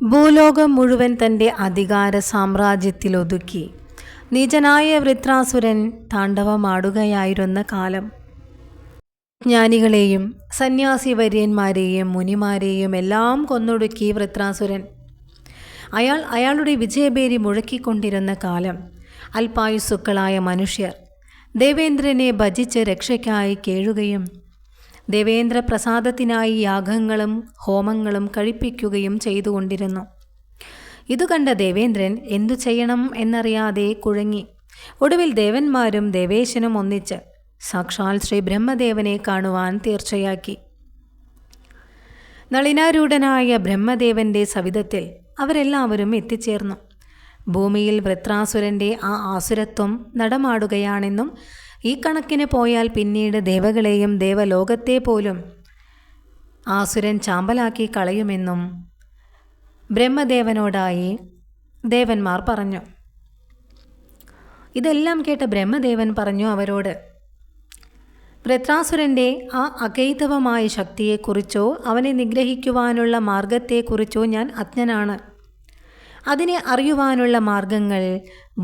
ഭൂലോകം മുഴുവൻ തൻ്റെ അധികാര സാമ്രാജ്യത്തിലൊതുക്കി നീചനായ വൃത്രാസുരൻ താണ്ഡവമാടുകയായിരുന്ന കാലം. ജ്ഞാനികളെയും സന്യാസി വര്യന്മാരെയും മുനിമാരെയും എല്ലാം കൊന്നൊടുക്കി വൃത്രാസുരൻ. അയാളുടെ വിജയഭേരി മുഴക്കിക്കൊണ്ടിരുന്ന കാലം. അല്പായുസ്സുക്കളായ മനുഷ്യർ ദേവേന്ദ്രനെ ഭജിച്ച് രക്ഷയ്ക്കായി കേഴുകയും ദേവേന്ദ്ര പ്രസാദത്തിനായി യാഗങ്ങളും ഹോമങ്ങളും കഴിപ്പിക്കുകയും ചെയ്തുകൊണ്ടിരുന്നു. ഇതു കണ്ട ദേവേന്ദ്രൻ എന്തു ചെയ്യണം എന്നറിയാതെ കുഴങ്ങി. ഒടുവിൽ ദേവന്മാരും ദേവേശനും ഒന്നിച്ച് സാക്ഷാൽ ശ്രീ ബ്രഹ്മദേവനെ കാണുവാൻ തീർച്ചയാക്കി. നളിനാരൂഢനായ ബ്രഹ്മദേവന്റെ സവിധത്തിൽ അവരെല്ലാവരും എത്തിച്ചേർന്നു. ഭൂമിയിൽ വൃത്രാസുരൻ്റെ ആ ആസുരത്വം നടമാടുകയാണെന്നും ഈ കണക്കിന് പോയാൽ പിന്നീട് ദേവകളെയും ദേവലോകത്തെ പോലും ആസുരൻ ചാമ്പലാക്കി കളയുമെന്നും ബ്രഹ്മദേവനോടായി ദേവന്മാർ പറഞ്ഞു. ഇതെല്ലാം കേട്ട ബ്രഹ്മദേവൻ പറഞ്ഞു അവരോട്, വൃത്രാസുരൻ്റെ ആ അകൈതവമായ ശക്തിയെക്കുറിച്ചോ അവനെ നിഗ്രഹിക്കുവാനുള്ള മാർഗത്തെക്കുറിച്ചോ ഞാൻ അജ്ഞനാണ്. അതിനെ അറിയുവാനുള്ള മാർഗങ്ങൾ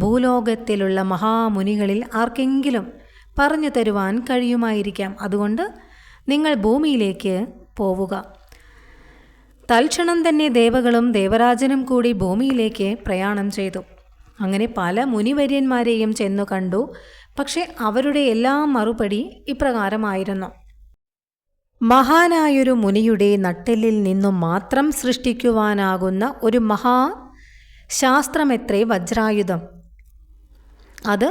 ഭൂലോകത്തിലുള്ള മഹാമുനികളിൽ ആർക്കെങ്കിലും പറഞ്ഞു തരുവാൻ കഴിയുമായിരിക്കാം. അതുകൊണ്ട് നിങ്ങൾ ഭൂമിയിലേക്ക് പോവുക. തൽക്ഷണം തന്നെ ദേവകളും ദേവരാജനും കൂടി ഭൂമിയിലേക്ക് പ്രയാണം ചെയ്തു. അങ്ങനെ പല മുനിവര്യന്മാരെയും ചെന്നു കണ്ടു. പക്ഷെ അവരുടെ എല്ലാം മറുപടി ഇപ്രകാരമായിരുന്നു: മഹാനായൊരു മുനിയുടെ നട്ടെല്ലിൽ നിന്നും മാത്രം സൃഷ്ടിക്കുവാനാകുന്ന ഒരു മഹാശാസ്ത്രമെത്രേ വജ്രായുധം. അത്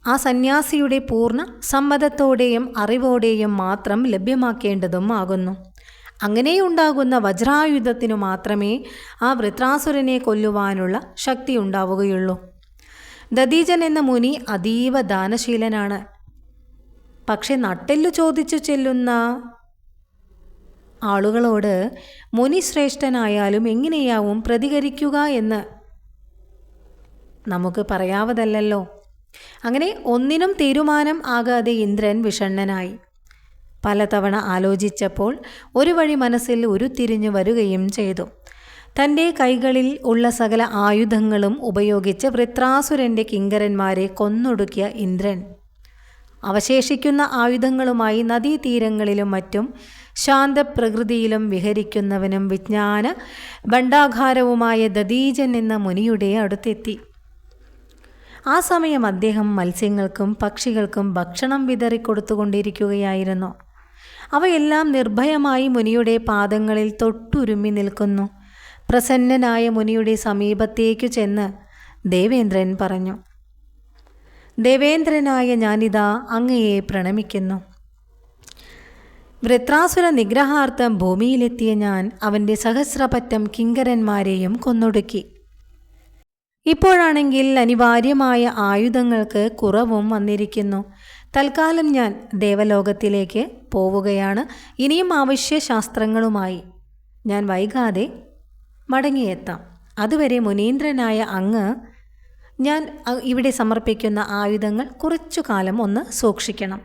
ആ സന്യാസിയുടെ പൂർണ്ണ സമ്മതത്തോടെയും അറിവോടെയും മാത്രം ലഭ്യമാക്കേണ്ടതും ആകുന്നു. അങ്ങനെയുണ്ടാകുന്ന വജ്രായുധത്തിനു മാത്രമേ ആ വൃത്രാസുരനെ കൊല്ലുവാനുള്ള ശക്തി ഉണ്ടാവുകയുള്ളൂ. ദദീജൻ എന്ന മുനി അതീവ ദാനശീലനാണ്. പക്ഷെ നട്ടെല്ലു ചോദിച്ചു ചെല്ലുന്ന ആളുകളോട് മുനിശ്രേഷ്ഠനായാലും എങ്ങനെയാവും പ്രതികരിക്കുക എന്ന് നമുക്ക് പറയാവതല്ലോ. അങ്ങനെ ഒന്നിനും തീരുമാനം ആകാതെ ഇന്ദ്രൻ വിഷണ്ണനായി. പലതവണ ആലോചിച്ചപ്പോൾ ഒരു വഴി മനസ്സിൽ ഉരുത്തിരിഞ്ഞു വരികയും ചെയ്തു. തൻ്റെ കൈകളിൽ ഉള്ള സകല ആയുധങ്ങളും ഉപയോഗിച്ച് വൃത്രാസുരൻ്റെ കിങ്കരന്മാരെ കൊന്നൊടുക്കിയ ഇന്ദ്രൻ അവശേഷിക്കുന്ന ആയുധങ്ങളുമായി നദീതീരങ്ങളിലും മറ്റും ശാന്തപ്രകൃതിയിലും വിഹരിക്കുന്നവനും വിജ്ഞാന ഭണ്ഡാകാരവുമായ ദദീജൻ എന്ന മുനിയുടെ അടുത്തെത്തി. ആ സമയം അദ്ദേഹം മത്സ്യങ്ങൾക്കും പക്ഷികൾക്കും ഭക്ഷണം വിതറിക്കൊടുത്തുകൊണ്ടിരിക്കുകയായിരുന്നു. അവയെല്ലാം നിർഭയമായി മുനിയുടെ പാദങ്ങളിൽ തൊട്ടുരുമ്മി നിൽക്കുന്നു. പ്രസന്നനായ മുനിയുടെ സമീപത്തേക്കു ചെന്ന് ദേവേന്ദ്രൻ പറഞ്ഞു: ദേവേന്ദ്രനായ ഞാനിതാ അങ്ങയെ പ്രണമിക്കുന്നു. വൃത്രാസുര നിഗ്രഹാർത്ഥം ഭൂമിയിലെത്തിയ ഞാൻ അവൻ്റെ സഹസ്രപറ്റം കിങ്കരന്മാരെയും കൊന്നൊടുക്കി. ഇപ്പോഴാണെങ്കിൽ അനിവാര്യമായ ആയുധങ്ങൾക്ക് കുറവും വന്നിരിക്കുന്നു. തൽക്കാലം ഞാൻ ദേവലോകത്തിലേക്ക് പോവുകയാണ്. ഇനിയും ആവശ്യ ശാസ്ത്രങ്ങളുമായി ഞാൻ വൈകാതെ മടങ്ങിയെത്താം. അതുവരെ മുനീന്ദ്രനായ അങ്ങ് ഞാൻ ഇവിടെ സമർപ്പിക്കുന്ന ആയുധങ്ങൾ കുറച്ചു കാലം ഒന്ന് സൂക്ഷിക്കണം.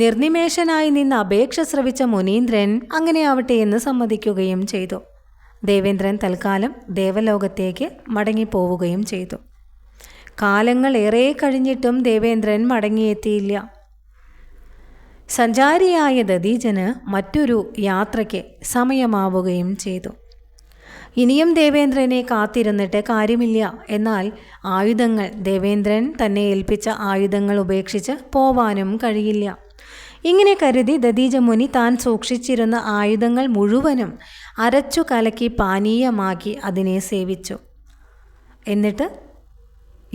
നിർനിമേഷനായി നിന്ന് അപേക്ഷ ശ്രവിച്ച മുനീന്ദ്രൻ അങ്ങനെയാവട്ടെ എന്ന് സമ്മതിക്കുകയും ചെയ്തു. ദേവേന്ദ്രൻ തൽക്കാലം ദേവലോകത്തേക്ക് മടങ്ങിപ്പോവുകയും ചെയ്തു. കാലങ്ങൾ ഏറെ കഴിഞ്ഞിട്ടും ദേവേന്ദ്രൻ മടങ്ങിയെത്തിയില്ല. സഞ്ചാരിയായ ദദീജന് മറ്റൊരു യാത്രയ്ക്ക് സമയമാവുകയും ചെയ്തു. ഇനിയും ദേവേന്ദ്രനെ കാത്തിരുന്നിട്ട് കാര്യമില്ല. എന്നാൽ ആയുധങ്ങൾ, ദേവേന്ദ്രൻ തന്നെ ഏൽപ്പിച്ച ആയുധങ്ങൾ ഉപേക്ഷിച്ച് പോവാനും കഴിയില്ല. ഇങ്ങനെ കരുതി ദദീജ മുനി താൻ സൂക്ഷിച്ചിരുന്ന ആയുധങ്ങൾ മുഴുവനും അരച്ചു കലക്കി പാനീയമാക്കി അതിനെ സേവിച്ചു. എന്നിട്ട്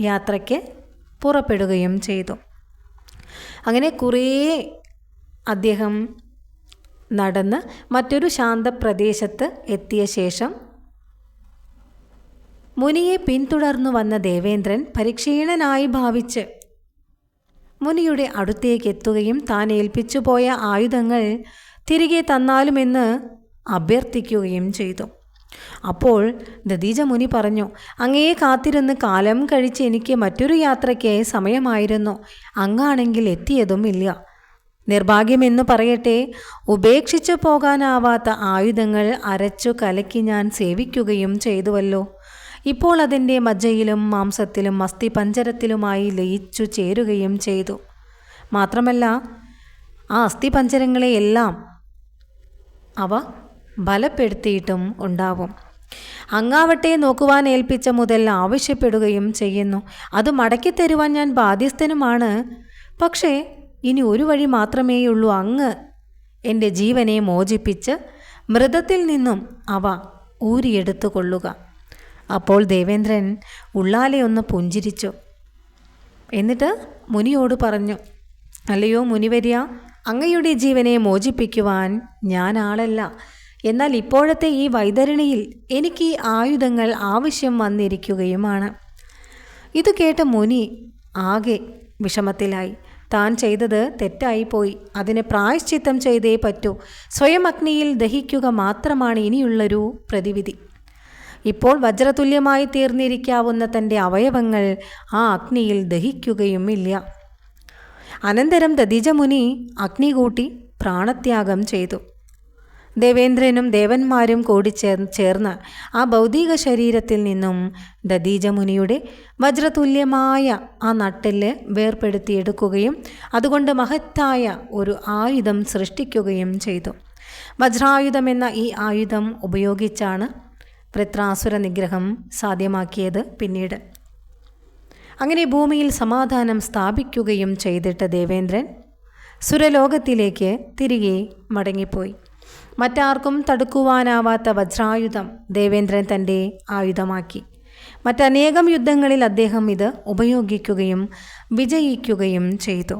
യാത്രയ്ക്ക് പുറപ്പെടുകയും ചെയ്തു. അങ്ങനെ കുറേ അദ്ദേഹം നടന്ന് മറ്റൊരു ശാന്തപ്രദേശത്ത് എത്തിയ ശേഷം മുനിയെ പിന്തുടർന്നു വന്ന ദേവേന്ദ്രൻ പരിക്ഷീണനായി ഭാവിച്ച് മുനിയുടെ അടുത്തേക്ക് എത്തുകയും താൻ ഏൽപ്പിച്ചു പോയ ആയുധങ്ങൾ തിരികെ തന്നാലുമെന്ന് അഭ്യർത്ഥിക്കുകയും ചെയ്തു. അപ്പോൾ ദദീജ മുനി പറഞ്ഞു: അങ്ങയെ കാത്തിരുന്ന് കാലം കഴിച്ച് എനിക്ക് മറ്റൊരു യാത്രയ്ക്ക് സമയമായിരുന്നു. അങ്ങാണെങ്കിൽ എത്തിയതുമില്ല. നിർഭാഗ്യമെന്നു പറയട്ടെ, ഉപേക്ഷിച്ചു പോകാനാവാത്ത ആയുധങ്ങൾ അരച്ചു കലക്കി ഞാൻ സേവിക്കുകയും ചെയ്തുവല്ലോ. ഇപ്പോൾ അതിൻ്റെ മജ്ജയിലും മാംസത്തിലും അസ്ഥിപഞ്ജരത്തിലുമായി ലയിച്ചു ചേരുകയും ചെയ്തു. മാത്രമല്ല, ആ അസ്ഥിപഞ്ജരങ്ങളെയെല്ലാം അവ ബലപ്പെടുത്തിയിട്ടും ഉണ്ടാവും. അങ്ങാവട്ടെ നോക്കുവാൻ ഏൽപ്പിച്ച മുതൽ ആവശ്യപ്പെടുകയും ചെയ്യുന്നു. അത് മടക്കിത്തരുവാൻ ഞാൻ ബാധ്യസ്ഥനുമാണ്. പക്ഷേ ഇനി ഒരു വഴി മാത്രമേയുള്ളൂ, അങ്ങ് എൻ്റെ ജീവനെ മോചിപ്പിച്ച് മൃതത്തിൽ നിന്നും അവ ഊരിയെടുത്തു കൊള്ളുക. അപ്പോൾ ദേവേന്ദ്രൻ ഉള്ളാലെ ഒന്ന് പുഞ്ചിരിച്ചു. എന്നിട്ട് മുനിയോട് പറഞ്ഞു, അല്ലയോ മുനിവര്യ, അങ്ങയുടെ ജീവനെ മോചിപ്പിക്കുവാൻ ഞാൻ ആളല്ല. എന്നാൽ ഇപ്പോഴത്തെ ഈ വൈതരണിയിൽ എനിക്ക് ഈ ആയുധങ്ങൾ ആവശ്യം വന്നിരിക്കുകയുമാണ്. ഇത് കേട്ട മുനി ആകെ വിഷമത്തിലായി. താൻ ചെയ്തത് തെറ്റായിപ്പോയി. അതിന് പ്രായശ്ചിത്തം ചെയ്തേ പറ്റൂ. സ്വയം അഗ്നിയിൽ ദഹിക്കുക മാത്രമാണ് ഇനിയുള്ളൊരു പ്രതിവിധി. ഇപ്പോൾ വജ്രതുല്യമായി തീർന്നിരിക്കാവുന്ന തൻ്റെ അവയവങ്ങൾ ആ അഗ്നിയിൽ ദഹിക്കുകയുമില്ല. അനന്തരം ദധീചമുനി അഗ്നി കൂട്ടി പ്രാണത്യാഗം ചെയ്തു. ദേവേന്ദ്രനും ദേവന്മാരും കൂടി ചേർന്ന് ആ ഭൗതിക ശരീരത്തിൽ നിന്നും ദധീചമുനിയുടെ വജ്രതുല്യമായ ആ നട്ടെല്ല് വേർപ്പെടുത്തിയെടുക്കുകയും അതുകൊണ്ട് മഹത്തായ ഒരു ആയുധം സൃഷ്ടിക്കുകയും ചെയ്തു. വജ്രായുധമെന്ന ഈ ആയുധം ഉപയോഗിച്ചാണ് വൃത്രാസുര നിഗ്രഹം സാധ്യമാക്കിയത്. പിന്നീട് അങ്ങനെ ഭൂമിയിൽ സമാധാനം സ്ഥാപിക്കുകയും ചെയ്തിട്ട് ദേവേന്ദ്രൻ സുരലോകത്തിലേക്ക് തിരികെ മടങ്ങിപ്പോയി. മറ്റാർക്കും തടുക്കുവാനാവാത്ത വജ്രായുധം ദേവേന്ദ്രൻ തൻ്റെ ആയുധമാക്കി. മറ്റനേകം യുദ്ധങ്ങളിൽ അദ്ദേഹം ഇത് ഉപയോഗിക്കുകയും വിജയിക്കുകയും ചെയ്തു.